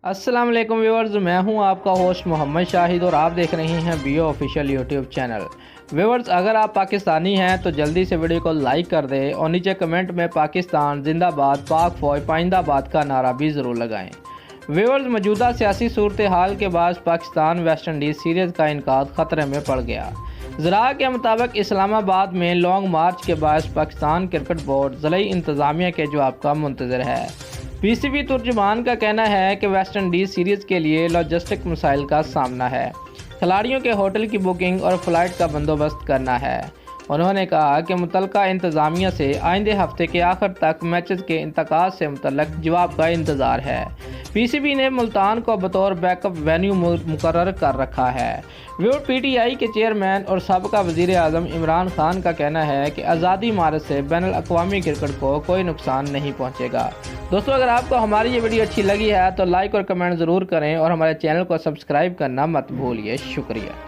अस्सलाम वालेकुम व्यूअर्स, मैं हूं आपका होस्ट मोहम्मद शाहिद और आप देख रहे हैं BO official YouTube channel. Viewers, अगर आप पाकिस्तानी हैं तो जल्दी से वीडियो को लाइक कर दें और नीचे कमेंट में पाकिस्तान जिंदाबाद पाक फौज पाइंदाबाद का नारा भी ज़रूर लगाएं। व्यूअर्स, मौजूदा सियासी सूरत हाल के बाद पाकिस्तान वेस्ट इंडीज़ सीरीज़ का इनकाद ख़तरे में पड़ गया। ज़रा के मुताबिक इस्लामाबाद में लॉन्ग मार्च के बाद पाकिस्तान क्रिकेट बोर्ड ज़िली इंतज़ामिया के जवाब का मुंतज़िर है। पीसीबी तुर्जुमान का कहना है कि वेस्ट इंडीज़ सीरीज़ के लिए लॉजिस्टिक मसाइल का सामना है, खिलाड़ियों के होटल की बुकिंग और फ़्लाइट का बंदोबस्त करना है। उन्होंने कहा कि मुतल्लिका इंतज़ामिया से आइंदे हफ्ते के आखिर तक मैचेस के इंतकाद से मुतल्लिक जवाब का इंतज़ार है। पीसीबी ने मुल्तान को बतौर बैकअप वेन्यू मुकर्रर कर रखा है। पीटीआई के चेयरमैन और साबिका वज़ीर आज़म इमरान खान का कहना है कि आज़ादी मार्च से बैनुल अक़वामी क्रिकेट को कोई नुकसान नहीं पहुँचेगा। दोस्तों, अगर आपको हमारी ये वीडियो अच्छी लगी है तो लाइक और कमेंट ज़रूर करें और हमारे चैनल को सब्सक्राइब करना मत भूलिए। शुक्रिया।